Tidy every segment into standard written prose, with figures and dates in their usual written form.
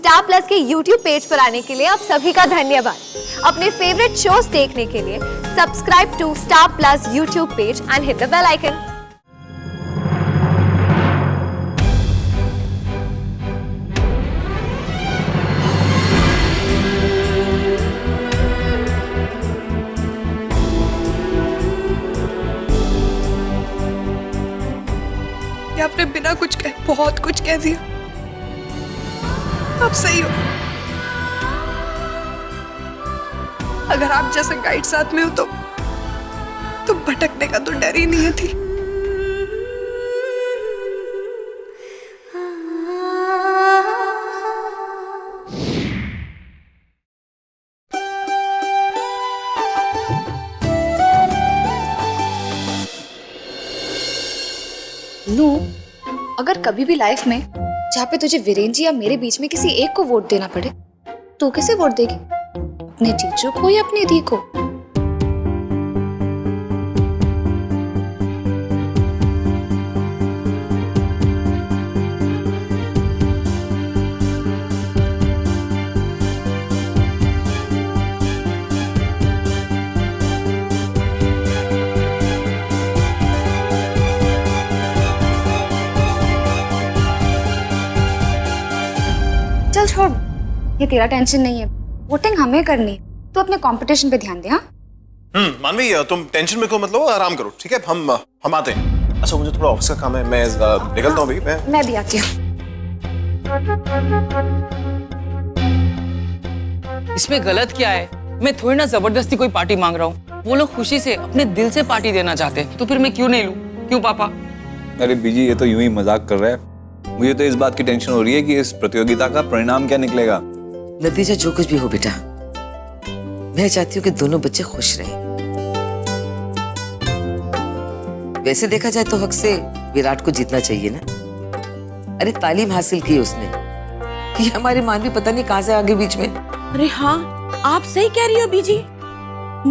Star plus के YouTube page पर आने के लिए आप सभी का धन्यवाद। अपने फेवरेट शोज देखने के लिए subscribe to Star Plus YouTube page and hit the bell icon. आपने बिना कुछ कहे बहुत कुछ कह दिया। आप सही हो। अगर आप जैसा गाइड साथ में हो तो भटकने का तो डर ही नहीं है थी। नू, अगर कभी भी लाइफ में जहाँ पे तुझे वीरेन जी या मेरे बीच में किसी एक को वोट देना पड़े, तो किसे वोट देगी? अपने जीजू को या अपनी दी को? चल छोड़, ये तेरा टेंशन नहीं है। वोटिंग हमें करनी है, तो अपने कंपटीशन पे ध्यान दे। हाँ मानवी, तुम टेंशन में को मत लो, आराम करो, ठीक है? हम आते हैं। अच्छा, मुझे थोड़ा ऑफिस का काम है, मैं निकलता हूँ अभी। मैं भी आती हूँ। इसमें गलत क्या है? मैं थोड़ी ना जबरदस्ती कोई पार्टी मांग रहा हूँ। वो लोग खुशी से अपने दिल से पार्टी देना चाहते हैं, तो फिर मैं क्यों नहीं लूं? क्यों पापा? अरे बीजी, ये तो यूं ही मजाक कर रहा है। मुझे तो इस बात की टेंशन हो रही है कि इस प्रतियोगिता का परिणाम क्या निकलेगा। नतीजा जो कुछ भी हो बेटा, मैं चाहती हूँ कि दोनों बच्चे खुश रहें। वैसे देखा जाए तो हक से विराट को जीतना चाहिए ना। अरे तालीम हासिल की उसने। ये हमारी मानवी पता नहीं कहाँ से आगे बीच में। अरे हाँ, आप सही कह रही हो बीजी।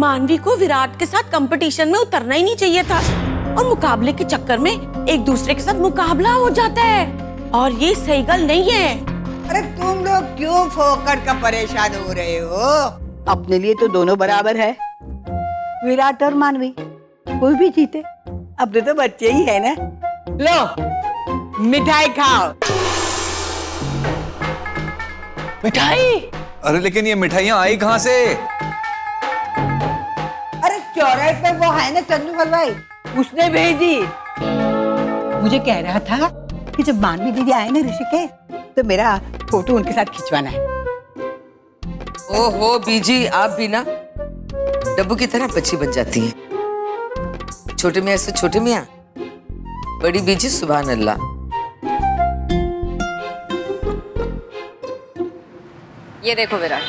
मानवी को विराट के साथ कंपटीशन में उतरना ही नहीं चाहिए था, और मुकाबले के चक्कर में एक दूसरे के साथ मुकाबला हो जाता है, और ये सही गल नहीं है। अरे तुम लोग क्यों फोकर का परेशान हो रहे हो? अपने लिए तो दोनों बराबर है, विराट और मानवी। कोई भी जीते, अपने तो बच्चे ही है ना। लो मिठाई खाओ। मिठाई? अरे लेकिन ये मिठाइयाँ आई कहाँ से? अरे चौराहे पे वो है ना चंदू हलवाई, उसने भेजी। मुझे कह रहा था कि जब मानवी दीदी आए ना ऋषिकेश, तो मेरा फोटो उनके साथ खिंचवाना है। ओहो बीजी, आप भी ना डब्बू की तरह बच्ची बन जाती हैं। छोटे मियाँ से छोटे मियाँ, बड़ी बीजी सुभान अल्लाह। ये देखो विराट,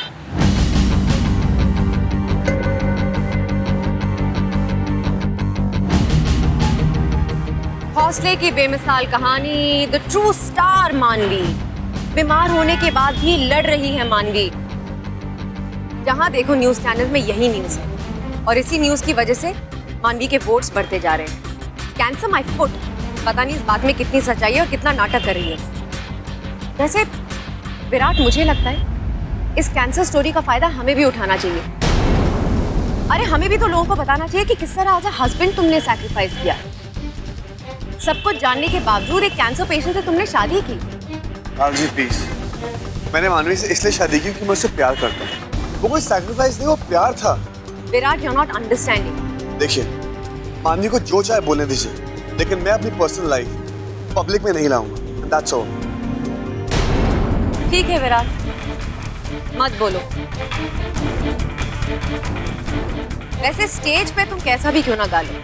हौसले की बेमिसाल कहानी, द ट्रू स्टार मानवी। बीमार होने के बाद भी लड़ रही है मानवी। जहां देखो न्यूज चैनल में यही न्यूज है, और इसी न्यूज की वजह से मानवी के वोट्स बढ़ते जा रहे हैं। कैंसर माय फुट, पता नहीं इस बात में कितनी सच्चाई है और कितना नाटक कर रही है। वैसे विराट, मुझे लगता है इस कैंसर स्टोरी का फायदा हमें भी उठाना चाहिए। अरे हमें भी तो लोगों को बताना चाहिए कि किस तरह एज अ हस्बैंड तुमने सैक्रिफाइस किया। सब कुछ जानने के बावजूद एक कैंसर पेशेंट से तुमने शादी की। जी प्लीज, मैंने मानवी से इसलिए शादी की क्योंकि मैं उससे प्यार करता हूँ। वो कोई सैक्रिफाइस नहीं, वो प्यार था। Virat, you are not understanding. देखिए, मानवी को जो चाहे बोलने दीजिए, लेकिन मैं अपनी पर्सनल लाइफ पब्लिक में नहीं लाऊंगा। That's all. ठीक है विराट, मत बोलो। वैसे स्टेज पे तुम कैसा भी क्यों ना गा लो,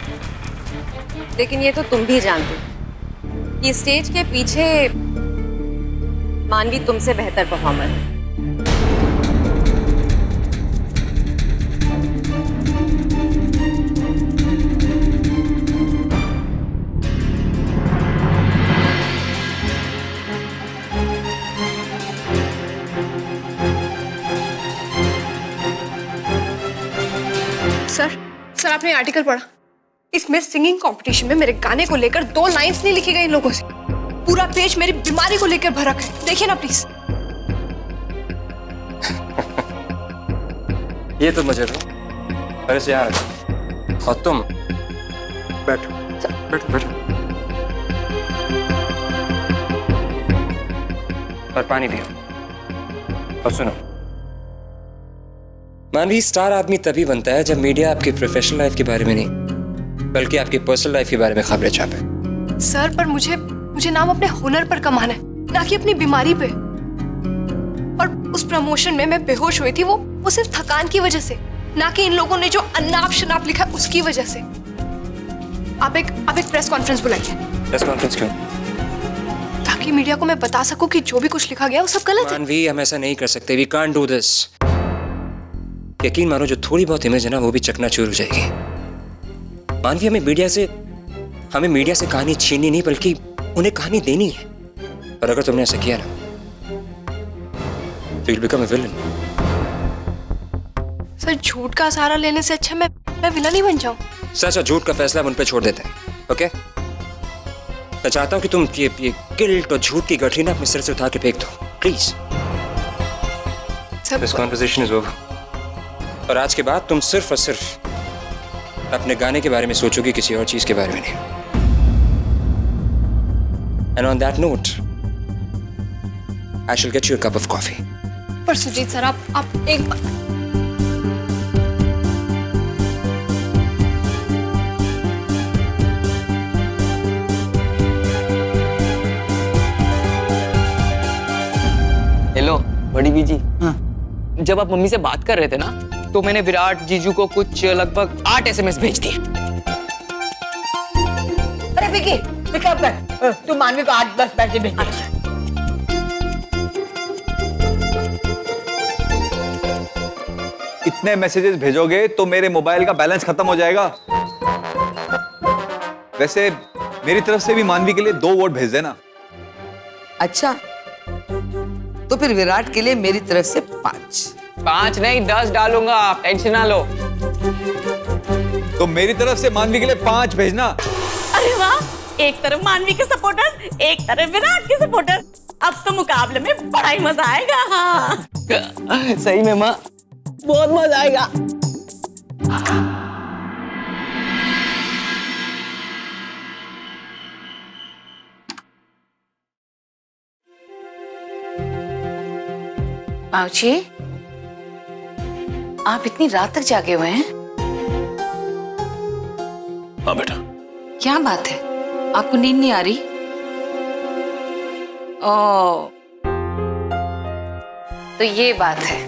लेकिन ये तो तुम भी जानते हो कि स्टेज के पीछे मानवी तुमसे बेहतर परफॉर्मर है। सर आपने आर्टिकल पढ़ा? इसमें सिंगिंग कंपटीशन में मेरे गाने को लेकर 2 लाइंस नहीं लिखी गई इन लोगों से। पूरा पेज मेरी बीमारी को लेकर भरक है। देखिए ना प्लीज। ये तो मुझे दो, और इसे यहाँ रखो। और तुम बैठो बैठो बैठो, और पानी पियो। और सुनो मानवी, स्टार आदमी तभी बनता है जब मीडिया आपकी प्रोफेशनल लाइफ के बारे में नहीं बल्कि आपकी पर्सनल लाइफ के बारे में खबरें छापे। सर पर मुझे नाम अपने हुनर पर कमाना है, ना कि अपनी बीमारी पे। और उस प्रमोशन में मैं बेहोश हुई थी वो सिर्फ थकान की वजह से, ना कि इन लोगों ने जो अनाप शनाप लिखा उसकी वजह से। आप एक प्रेस कॉन्फ्रेंस बुलाइए। प्रेस कॉन्फ्रेंस क्यों? ताकि मीडिया को मैं बता सकूं कि जो भी कुछ लिखा गया वो सब गलत है। मानवी, हम ऐसा नहीं कर सकते। We can't do this. यकीन मानो, जो थोड़ी बहुत इमेज है ना वो भी चकनाचूर हो जाएगी। मानवी, हमें मीडिया से कहानी छीननी नहीं बल्कि उन्हें कहानी देनी है। और अगर तुमने ऐसा किया ना तो you'll become a villain। Sir, झूठ का सहारा लेने से अच्छा मैं विलन ही बन जाऊं। सच और झूठ का फैसला उन पे छोड़ देते हैं, ओके? मैं चाहता हूं कि तुम ये गिल्ट और झूठ की गठरी ना अपने सिर से उतार के फेंक दो, please. This conversation is over. और आज के बाद तुम सिर्फ और सिर्फ अपने गाने के बारे में सोचोगी, किसी और चीज के बारे में नहीं। And on that note I shell get you a cup of coffee. पर सुजीत सर, आप एक हेलो बड़ी बीजी। जब आप मम्मी से बात कर रहे थे ना तो मैंने विराट जीजू को कुछ लगभग 8 SMS भेज दिए। अरे विकी, पिकअप कर, तू मानवी को 8-10 पैसे भेज दे। इतने मैसेजेस भेजोगे तो मेरे मोबाइल का बैलेंस खत्म हो जाएगा। वैसे मेरी तरफ से भी मानवी के लिए 2 वोट भेज देना। अच्छा, तो फिर विराट के लिए मेरी तरफ से 5। 5 नहीं 10 डालूंगा, आप टेंशन ना लो। तो मेरी तरफ से मानवी के लिए 5 भेजना। अरे वाह, एक तरफ मानवी के सपोर्टर्स, एक तरफ विराट के सपोर्टर्स। अब तो मुकाबले में बड़ा ही मजा आएगा। हाँ सही में माँ, बहुत मजा आएगा। बाबूजी, आप इतनी रात तक जागे हुए हैं? हाँ बेटा। क्या बात है, आपको नींद नहीं आ रही? ओह, तो ये बात है।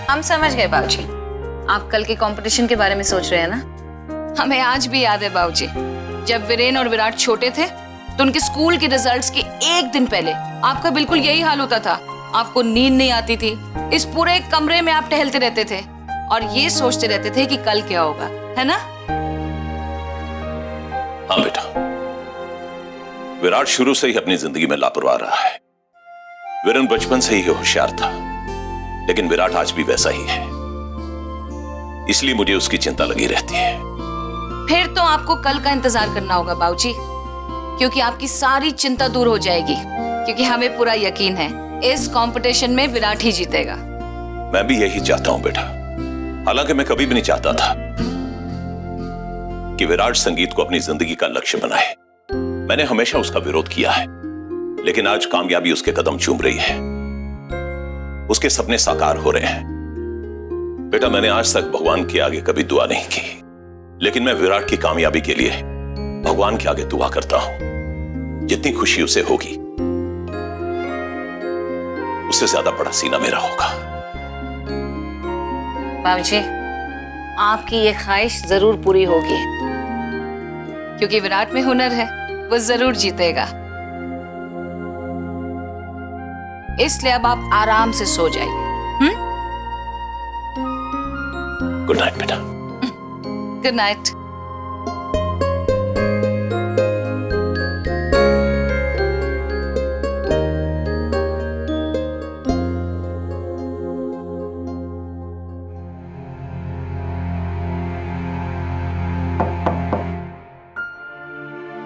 हम समझ गए बाबूजी, आप कल के कंपटीशन के बारे में सोच रहे हैं ना? हमें आज भी याद है बाबूजी, जब वीरेन और विराट छोटे थे तो उनके स्कूल के रिजल्ट्स के एक दिन पहले आपका बिल्कुल यही हाल होता था। आपको नींद नहीं आती थी, इस पूरे कमरे में आप टहलते रहते थे और ये सोचते रहते थे कि कल क्या होगा, है ना? हाँ बेटा, विराट शुरू से ही अपनी जिंदगी में लापरवाह रहा है। वीरेन बचपन से ही होशियार था, लेकिन विराट आज भी वैसा ही है, इसलिए मुझे उसकी चिंता लगी रहती है। फिर तो आपको कल का इंतजार करना होगा बाबूजी, क्योंकि आपकी सारी चिंता दूर हो जाएगी, क्योंकि हमें पूरा यकीन है इस कंपटीशन में विराट ही जीतेगा। मैं भी यही चाहता हूं बेटा, हालांकि मैं कभी भी नहीं चाहता था कि विराट संगीत को अपनी जिंदगी का लक्ष्य बनाए। मैंने हमेशा उसका विरोध किया है, लेकिन आज कामयाबी उसके कदम चूम रही है, उसके सपने साकार हो रहे हैं। बेटा, मैंने आज तक भगवान के आगे कभी दुआ नहीं की, लेकिन मैं विराट की कामयाबी के लिए भगवान के आगे दुआ करता हूं। जितनी खुशी उसे होगी उससे ज्यादा बड़ा सीना मेरा होगा। बाबूजी, आपकी ये ख्वाहिश जरूर पूरी होगी, क्योंकि विराट में हुनर है, वो जरूर जीतेगा। इसलिए अब आप आराम से सो जाइए। गुड नाइट बेटा। Good night.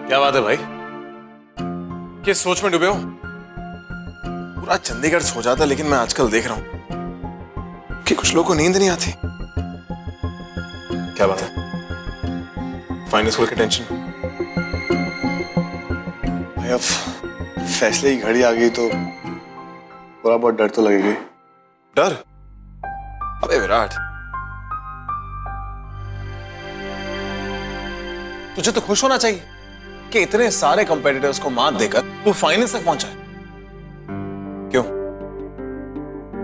क्या बात है भाई, किस सोच में डूबे हो? पूरा चंडीगढ़ सो जाता, लेकिन मैं आजकल देख रहा हूं कि कुछ लोगों को नींद नहीं आती। क्या बात है? फाइनल स्कूल की टेंशन? भाई अब फैसले की घड़ी आ गई तो थोड़ा बहुत डर तो लगेगा। डर? अबे विराट, तुझे तो खुश होना चाहिए कि इतने सारे कंपेटिटर्स को मात देकर तू फाइनल तक पहुंचा है। क्यों?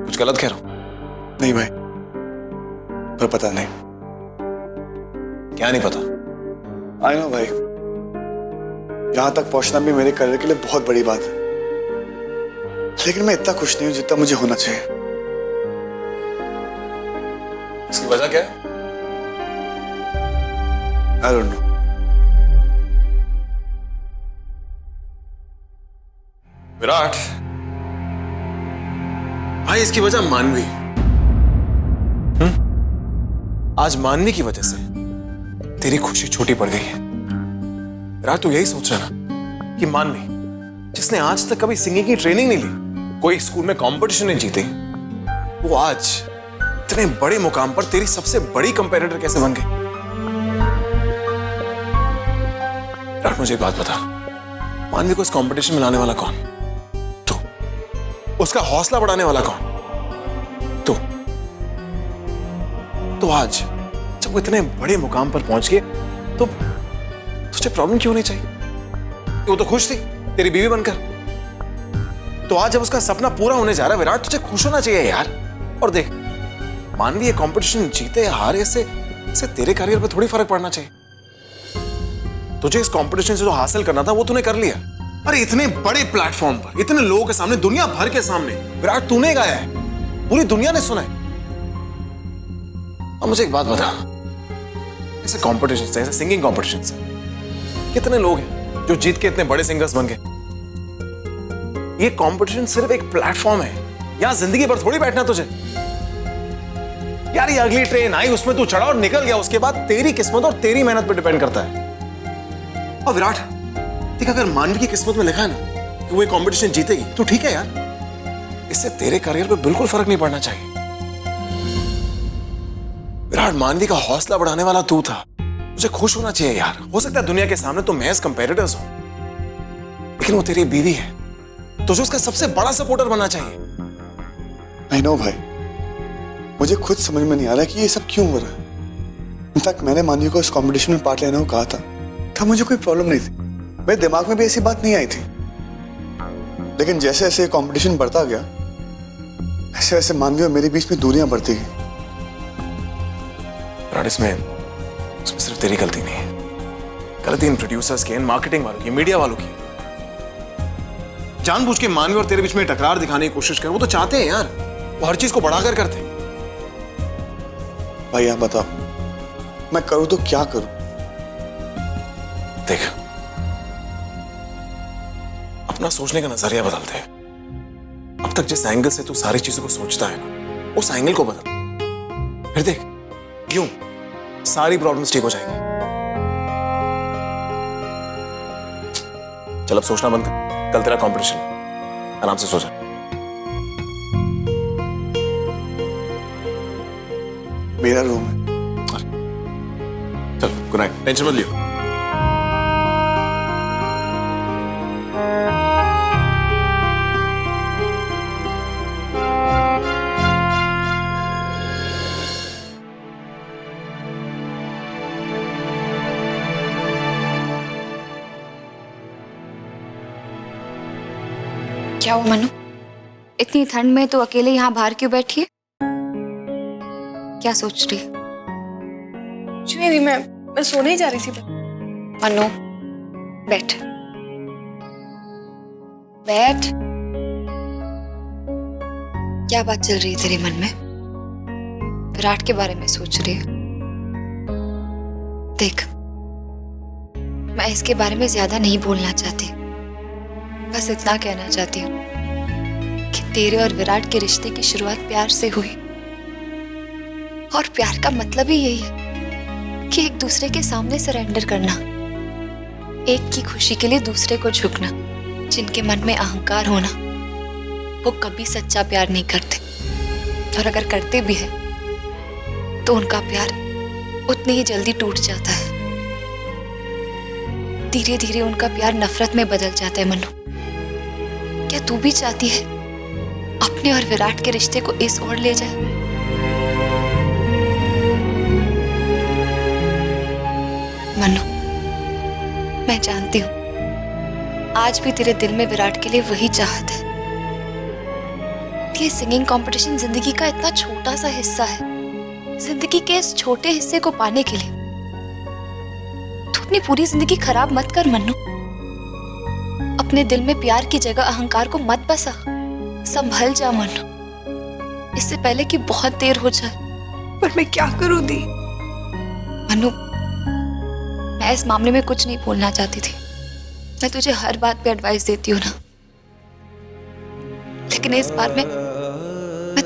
कुछ गलत कह रहा हूं? नहीं भाई, पर पता नहीं। क्या नहीं पता? आई नो भाई, यहां तक पहुंचना भी मेरे करियर के लिए बहुत बड़ी बात है, लेकिन मैं इतना खुश नहीं हूं जितना मुझे होना चाहिए। इसकी वजह क्या है? I don't know. विराट भाई, इसकी वजह मानवी। आज मानवी की वजह से तेरी खुशी छोटी पड़ गई है। विराट, तू यही सोच रहा ना कि मानवी, जिसने आज तक कभी सिंगिंग की ट्रेनिंग नहीं ली, कोई स्कूल में कंपटीशन नहीं जीती, वो आज इतने बड़े मुकाम पर तेरी सबसे बड़ी कंपेटिटर कैसे बन गई? विराट, मुझे एक बात बता, मानवी को इस कंपटीशन में लाने वाला कौन? उसका हौसला बढ़ाने वाला कौन? तो आज जब वो इतने बड़े मुकाम पर पहुंच गए तो तुझे प्रॉब्लम क्यों नहीं चाहिए? वो तो खुश थी तेरी बीवी बनकर, तो आज जब उसका सपना पूरा होने जा रहा है विराट, तुझे खुश होना चाहिए यार। और देख, मानवी ये कंपटीशन जीते हारे से तेरे करियर पे थोड़ी फर्क पड़ना चाहिए। तुझे इस कंपटीशन से जो हासिल करना था वो तूने कर लिया। अरे इतने बड़े प्लेटफॉर्म पर, इतने लोगों के सामने, दुनिया भर के सामने विराट तूने गाया है, पूरी दुनिया ने सुना है। अब मुझे एक बात बता, ऐसे कंपटीशन से, ऐसे सिंगिंग कंपटीशन से कितने लोग हैं जो जीत के इतने बड़े सिंगर्स बन गए? ये कंपटीशन सिर्फ एक प्लेटफॉर्म है, यहां जिंदगी भर थोड़ी बैठना तुझे। यार ये अगली ट्रेन आई, उसमें तू चढ़ा और निकल गया, उसके बाद तेरी किस्मत और तेरी मेहनत पर डिपेंड करता है। और विराट देख, अगर मानवी की किस्मत में लिखा है ना कि वो ये कंपटीशन जीतेगी तो ठीक है यार, इससे तेरे करियर पे बिल्कुल फर्क नहीं पड़ना चाहिए। विराट, मानवी का हौसला बढ़ाने वाला तू था, मुझे खुश होना चाहिए यार। हो सकता है दुनिया के सामने तो महज कंपेटिटर्स हो, लेकिन वो तेरी बीवी है, तुझे उसका सबसे बड़ा सपोर्टर बनना चाहिए। आई नो भाई, मुझे खुद समझ में नहीं आ रहा कि ये सब क्यों हो रहा है। इनफैक्ट मैंने मानवी को इस कंपटीशन में पार्ट लेने को कहा था, मुझे कोई प्रॉब्लम नहीं थी, मेरे दिमाग में भी ऐसी बात नहीं आई थी। लेकिन जैसे जैसे कंपटीशन बढ़ता गया, ऐसे ऐसे मानवी और मेरे बीच में दूरियां बढ़ती गई। इसमें सिर्फ तेरी गलती नहीं है, गलती इन प्रोड्यूसर्स की, इन मार्केटिंग वालों की, मीडिया वालों की। जानबूझ के मानवी और तेरे बीच में टकरार दिखाने की कोशिश कर, वो तो चाहते हैं यार, वो हर चीज को बढ़ाकर करते हैं। भाई आप बताओ, मैं करूं तो क्या करूं? देख, अपना सोचने का नजरिया बदलते हैं। अब तक जिस एंगल से तू सारी चीजों को सोचता है ना, उस एंगल को बदल, फिर देख यूं सारी प्रॉब्लम्स ठीक हो जाएंगी। चल अब सोचना बंद कर, कल तेरा कंपटीशन, आराम से सो जा। मेरा रूम है। चल गुड नाइट, टेंशन मत लियो। क्या हुआ मनु? इतनी ठंड में तो अकेले यहाँ बाहर क्यों बैठी है? क्या सोच रही है? कुछ नहीं, मैं सोने ही जा रही थी। मनु बैठ बैठ। क्या बात चल रही है तेरे मन में? विराट के बारे में सोच रही है? देख, मैं इसके बारे में ज्यादा नहीं बोलना चाहती, बस इतना कहना चाहती हूँ कि तेरे और विराट के रिश्ते की शुरुआत प्यार से हुई, और प्यार का मतलब ही यही है कि एक दूसरे के सामने सरेंडर करना, एक की खुशी के लिए दूसरे को झुकना। जिनके मन में अहंकार होना, वो कभी सच्चा प्यार नहीं करते। और अगर करते भी हैं तो उनका प्यार उतनी ही जल्दी टूट जाता है। धीरे धीरे उनका प्यार नफरत में बदल जाता है। मनु, क्या तू भी चाहती है अपने और विराट के रिश्ते को इस ओर ले जाए? मनु, मैं जानती हूं आज भी तेरे दिल में विराट के लिए वही चाहत है। ये सिंगिंग कंपटीशन जिंदगी का इतना छोटा सा हिस्सा है। जिंदगी के इस छोटे हिस्से को पाने के लिए तू अपनी पूरी जिंदगी खराब मत कर मन्नू। अपने दिल में प्यार की जगह अहंकार को मत बसा। संभल जा मन्नू, इससे पहले कि बहुत देर हो जाए। पर मैं क्या करूं दी? मन्नू, मैं इस मामले में कुछ नहीं बोलना चाहती थी। मैं तुझे हर बात पे एडवाइस देती हूँ ना, लेकिन इस बार मैं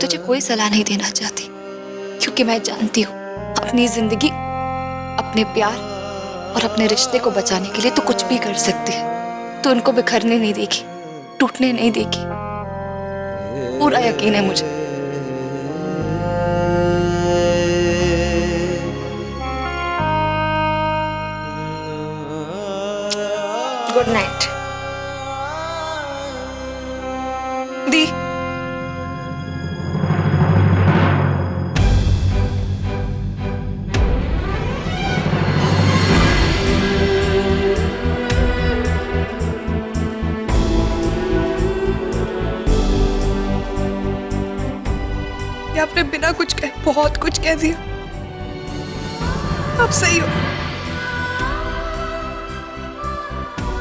तुझे कोई सलाह नहीं देना चाहती, क्योंकि मैं जानती हूँ अपनी जिंदगी, अपने प्यार और अपने रिश्ते को बचाने के लिए तो कुछ भी कर सकती है। तो उनको बिखरने नहीं देगी, टूटने नहीं देगी। पूरा यकीन है मुझे। गुड नाइट दी। ये आपने बिना कुछ कहे बहुत कुछ कह दिया। आप सही हो।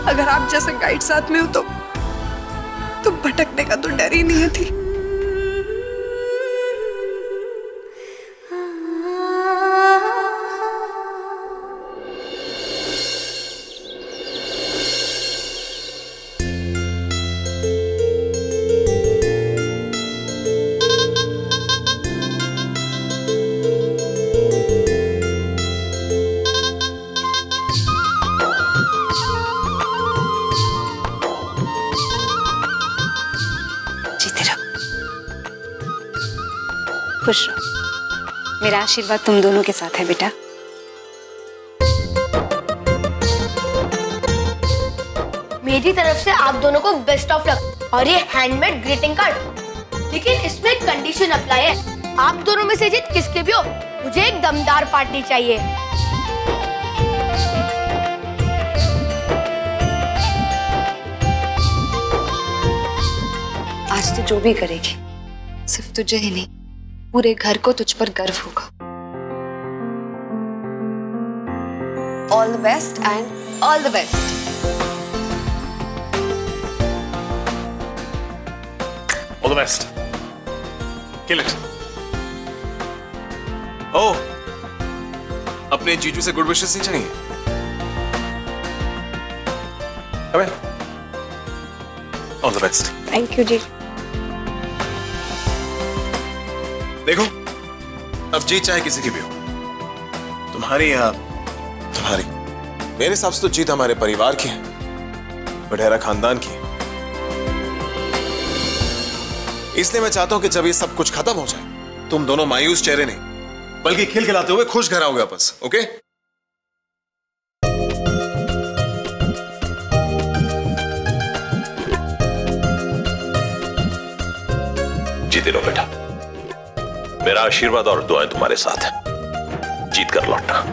अगर आप जैसा गाइड साथ में हो तो भटकने का तो डर ही नहीं है थी। खुश रहो। मेरा आशीर्वाद तुम दोनों के साथ है बेटा। मेरी तरफ से आप दोनों को बेस्ट ऑफ लक। और ये हैंडमेड ग्रीटिंग कार्ड, लेकिन इसमें एक कंडीशन अप्लाई है। आप दोनों में से जीत किसके भी हो, मुझे एक दमदार पार्टी चाहिए। आज तो जो भी करेगी, सिर्फ तुझे ही नहीं, पूरे घर को तुझ पर गर्व होगा। All the best and all the best. All the best. Kill it. ओ, अपने जीजू से गुड विशेस नहीं चाहिए? अबे, all the best. Thank you ji. देखो, अब जीत चाहे किसी की भी हो, तुम्हारी या तुम्हारी, मेरे हिसाब से तो जीत हमारे परिवार की है, वडेरा खानदान की है। इसलिए मैं चाहता हूं कि जब ये सब कुछ खत्म हो जाए, तुम दोनों मायूस चेहरे नहीं, बल्कि खिलखिलाते हुए खुश घर आओगे वापस। ओके? जीते रहो बेटा। मेरा आशीर्वाद और दुआएं तुम्हारे साथ है। जीत कर लौटना।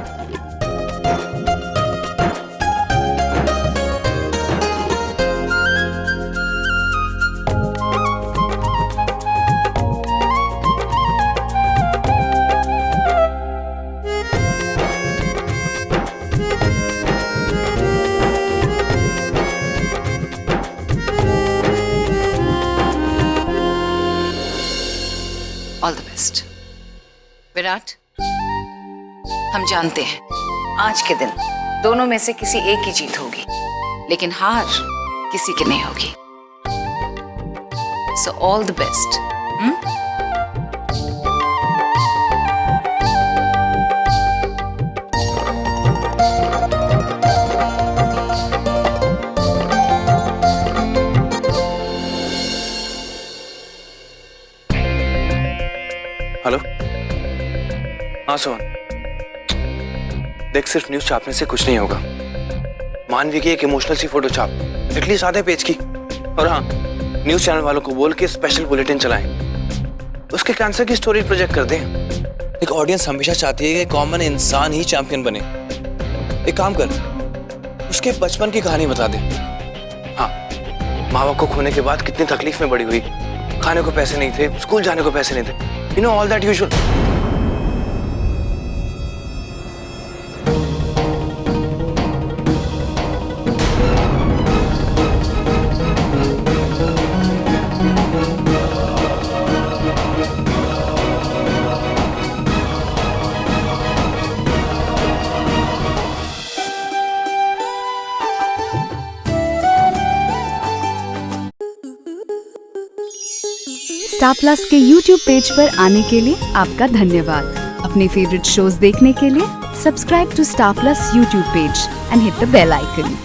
All the best. विराट, हम जानते हैं आज के दिन दोनों में से किसी एक की जीत होगी, लेकिन हार किसी की नहीं होगी। So all the best. Hello, हाँ सोहन, देख सिर्फ न्यूज छापने से कुछ नहीं होगा। मानवी की एक इमोशनल सी फोटो छाप, एटलीस्ट आधे पेज की। और हाँ, न्यूज चैनल वालों को बोल के स्पेशल बुलेटिन चलाएं, उसके कैंसर की स्टोरी प्रोजेक्ट कर दें। एक ऑडियंस हमेशा चाहती है कि कॉमन इंसान ही चैंपियन बने। एक काम कर, उसके बचपन की कहानी बता दे। हाँ, माँ बाप को खोने के बाद कितनी तकलीफ में बड़ी हुई, खाने को पैसे नहीं थे, स्कूल जाने को पैसे नहीं थे, you know all that usual. Star plus के YouTube पेज पर आने के लिए आपका धन्यवाद। अपने फेवरेट शोज देखने के लिए subscribe to Star Plus YouTube page and hit the bell icon.